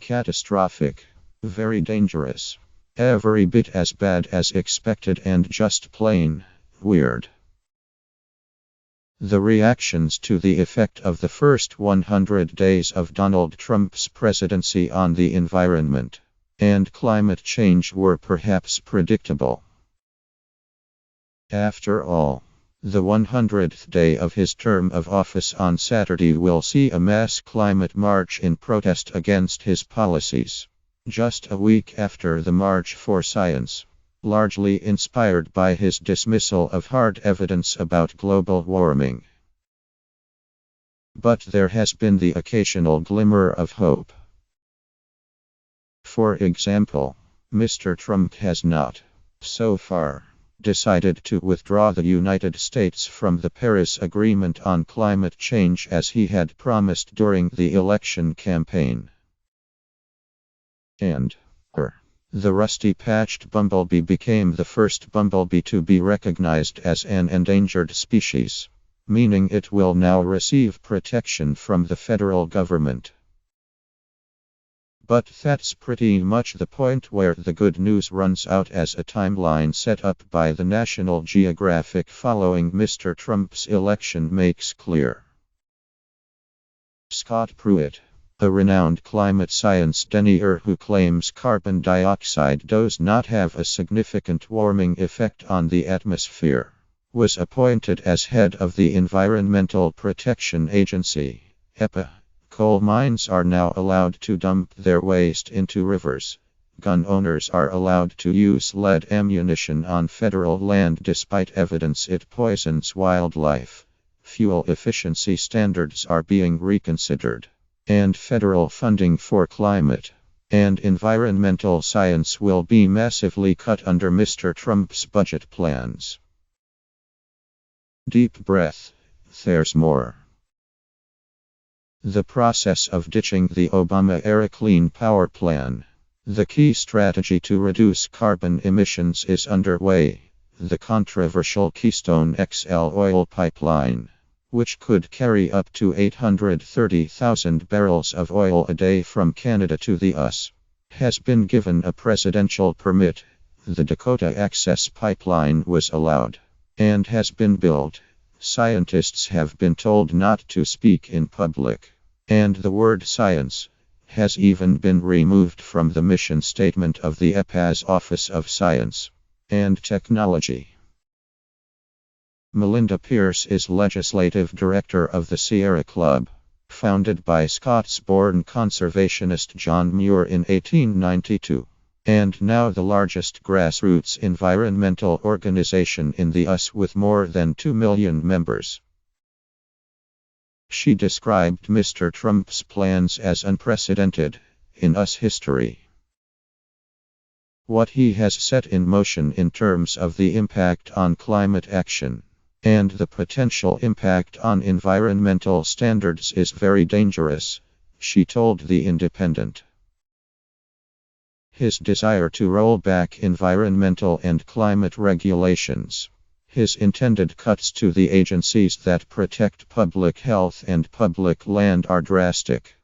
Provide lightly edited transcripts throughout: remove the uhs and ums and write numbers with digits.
Catastrophic. Very dangerous. Every bit as bad as expected and just plain weird. The reactions to the effect of the first 100 days of Donald Trump's presidency on the environment and climate change were perhaps predictable. After all, the 100th day of his term of office on Saturday will see a mass climate march in protest against his policies. Just a week after the March for Science, largely inspired by his dismissal of hard evidence about global warming. But there has been the occasional glimmer of hope. For example, Mr. Trump has not, so far, decided to withdraw the United States from the Paris Agreement on climate change as he had promised during the election campaign. And the rusty-patched bumblebee became the first bumblebee to be recognized as an endangered species, meaning it will now receive protection from the federal government. But that's pretty much the point where the good news runs out, as a timeline set up by the National Geographic following Mr. Trump's election makes clear. Scott Pruitt, a renowned climate science denier who claims carbon dioxide does not have a significant warming effect on the atmosphere, was appointed as head of the Environmental Protection Agency, EPA. Coal mines are now allowed to dump their waste into rivers. Gun owners are allowed to use lead ammunition on federal land despite evidence it poisons wildlife. Fuel efficiency standards are being reconsidered. And federal funding for climate and environmental science will be massively cut under Mr. Trump's budget plans. Deep breath. There's more. The process of ditching the Obama-era Clean Power Plan, the key strategy to reduce carbon emissions, is underway. The controversial Keystone XL oil pipeline, which could carry up to 830,000 barrels of oil a day from Canada to the U.S., has been given a presidential permit. The Dakota Access Pipeline was allowed and has been built. Scientists have been told not to speak in public, and the word science has even been removed from the mission statement of the EPA's Office of Science and Technology. Melinda Pierce is legislative director of the Sierra Club, founded by Scots-born conservationist John Muir in 1892. And now the largest grassroots environmental organization in the US with more than 2 million members. She described Mr. Trump's plans as unprecedented in US history. What he has set in motion in terms of the impact on climate action and the potential impact on environmental standards is very dangerous, she told The Independent. His desire to roll back environmental and climate regulations, his intended cuts to the agencies that protect public health and public land are drastic.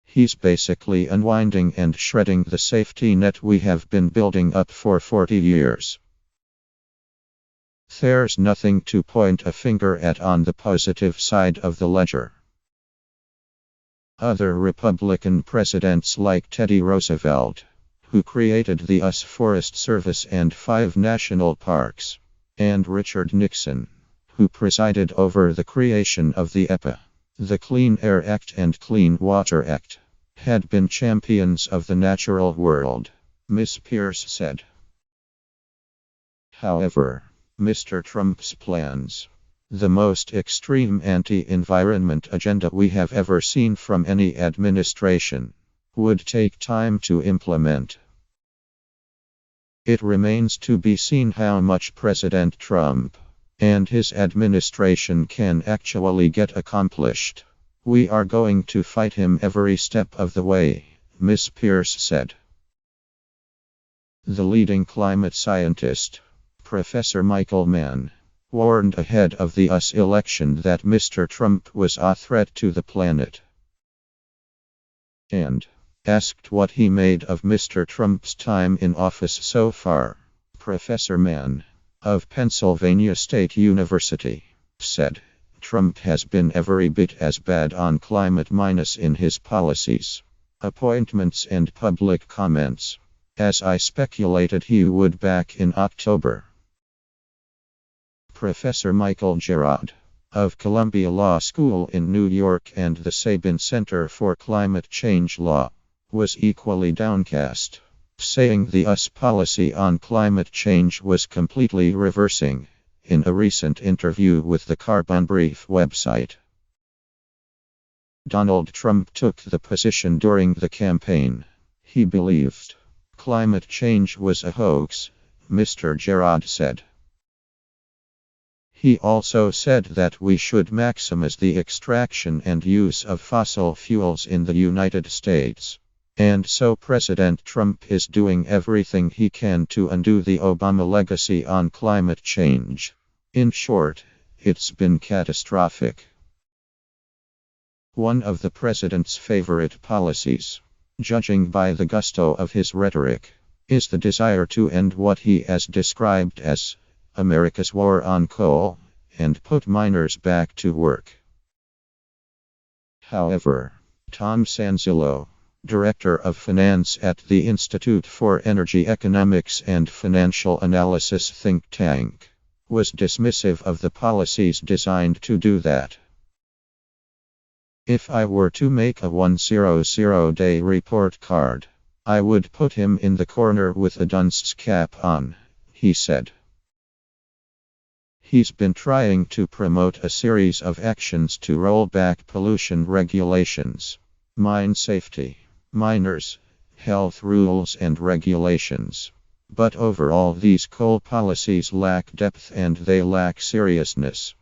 He's basically unwinding and shredding the safety net we have been building up for 40 years. There's nothing to point a finger at on the positive side of the ledger. Other Republican presidents like Teddy Roosevelt, who created the US Forest Service and 5 national parks, and Richard Nixon, who presided over the creation of the EPA, the Clean Air Act and Clean Water Act, had been champions of the natural world, Ms. Pierce said. However, Mr. Trump's plans, the most extreme anti-environment agenda we have ever seen from any administration, would take time to implement. It remains to be seen how much President Trump and his administration can actually get accomplished. We are going to fight him every step of the way, Ms. Pierce said. The leading climate scientist, Professor Michael Mann, warned ahead of the US election that Mr. Trump was a threat to the planet. and asked what he made of Mr. Trump's time in office so far. Professor Mann of Pennsylvania State University said, Trump has been every bit as bad on climate minus in his policies, appointments and public comments, as I speculated he would back in October. Professor Michael Gerard of Columbia Law School in New York and the Sabin Center for Climate Change Law was equally downcast, saying the US policy on climate change was completely reversing. In a recent interview with the Carbon Brief website, Donald Trump took the position during the campaign. He believed climate change was a hoax, Mr. Gerard said. He also said that we should maximize the extraction and use of fossil fuels in the United States. And so President Trump is doing everything he can to undo the Obama legacy on climate change. In short, it's been catastrophic. One of the president's favorite policies, judging by the gusto of his rhetoric, is the desire to end what he has described as America's war on coal and put miners back to work. However, Tom Sanzillo, Director of Finance at the Institute for Energy Economics and Financial Analysis think tank, was dismissive of the policies designed to do that. If I were to make a 100-day report card, I would put him in the corner with a dunce cap on, he said. He's been trying to promote a series of actions to roll back pollution regulations, mine safety, miners, health rules and regulations. But overall these coal policies lack depth and they lack seriousness.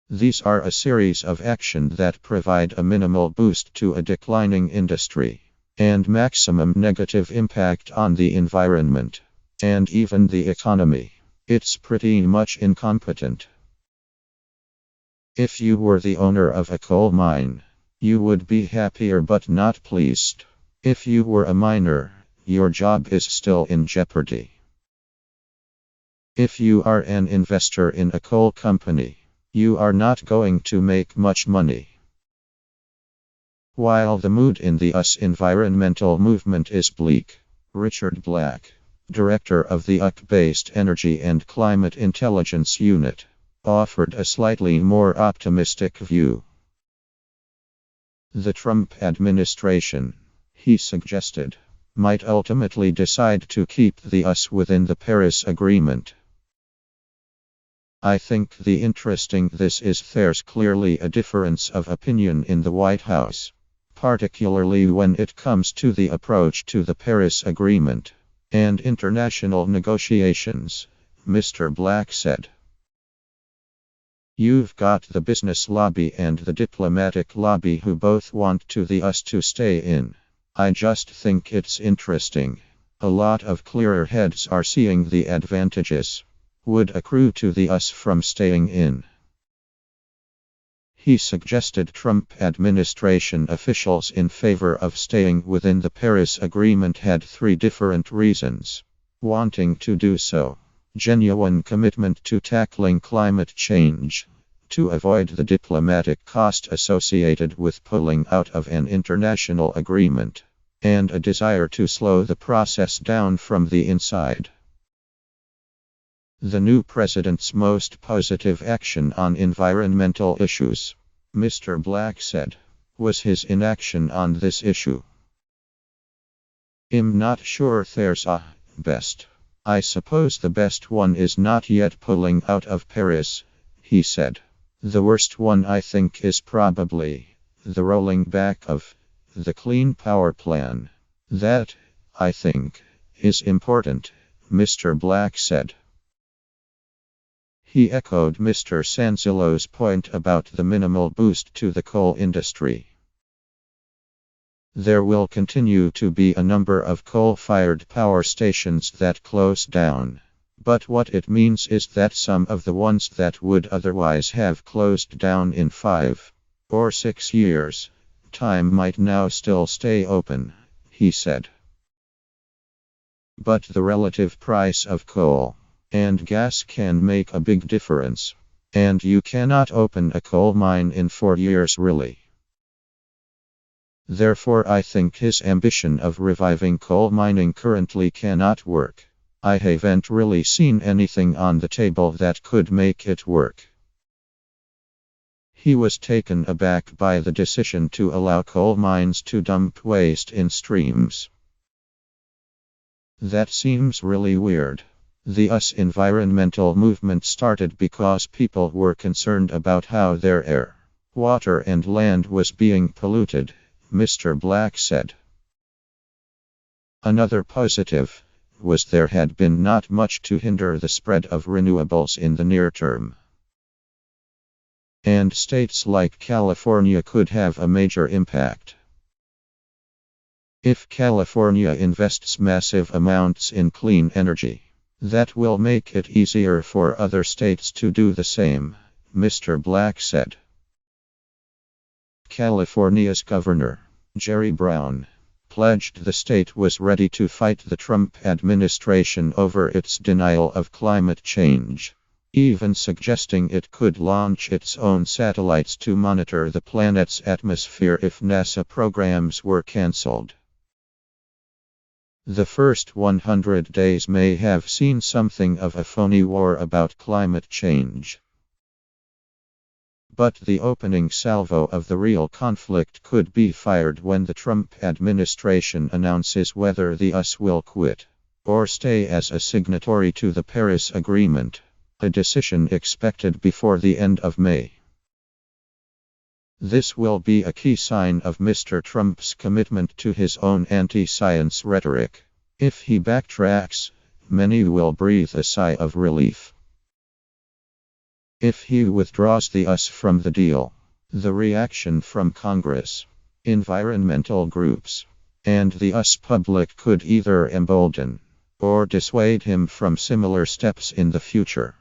These are a series of actions that provide a minimal boost to a declining industry, and maximum negative impact on the environment, and even the economy. It's pretty much incompetent. If you were the owner of a coal mine, you would be happier but not pleased. If you were a miner, your job is still in jeopardy. If you are an investor in a coal company, you are not going to make much money. While the mood in the US environmental movement is bleak, Richard Black, director of the UK-based Energy and Climate Intelligence Unit, offered a slightly more optimistic view. The Trump administration, he suggested, might ultimately decide to keep the US within the Paris Agreement. I think the interesting this is there's clearly a difference of opinion in the White House, particularly when it comes to the approach to the Paris Agreement and international negotiations, Mr. Black said. You've got the business lobby and the diplomatic lobby who both want the US to stay in. I just think it's interesting. A lot of clearer heads are seeing the advantages would accrue to the US from staying in. He suggested Trump administration officials in favor of staying within the Paris Agreement had three different reasons. Wanting to do so, genuine commitment to tackling climate change, to avoid the diplomatic cost associated with pulling out of an international agreement, and a desire to slow the process down from the inside. The new president's most positive action on environmental issues, Mr. Black said, was his inaction on this issue. I'm not sure there's a best. I suppose the best one is not yet pulling out of Paris, he said. The worst one I think is probably the rolling back of the Clean Power Plan. That, I think, is important, Mr. Black said. He echoed Mr. Sanzillo's point about the minimal boost to the coal industry. There will continue to be a number of coal-fired power stations that close down, but what it means is that some of the ones that would otherwise have closed down in 5 or 6 years time might now still stay open, he said. But the relative price of coal and gas can make a big difference. And you cannot open a coal mine in 4 years, really. Therefore, I think his ambition of reviving coal mining currently cannot work. I haven't really seen anything on the table that could make it work. He was taken aback by the decision to allow coal mines to dump waste in streams. That seems really weird. The US environmental movement started because people were concerned about how their air, water, and land was being polluted, Mr. Black said. Another positive was there had been not much to hinder the spread of renewables in the near term. And states like California could have a major impact. If California invests massive amounts in clean energy, that will make it easier for other states to do the same, Mr. Black said. California's Governor, Jerry Brown, pledged the state was ready to fight the Trump administration over its denial of climate change, even suggesting it could launch its own satellites to monitor the planet's atmosphere if NASA programs were canceled. The first 100 days may have seen something of a phony war about climate change. But the opening salvo of the real conflict could be fired when the Trump administration announces whether the US will quit or stay as a signatory to the Paris Agreement, a decision expected before the end of May. This will be a key sign of Mr. Trump's commitment to his own anti-science rhetoric. If he backtracks, many will breathe a sigh of relief. If he withdraws the US from the deal, the reaction from Congress, environmental groups, and the US public could either embolden or dissuade him from similar steps in the future.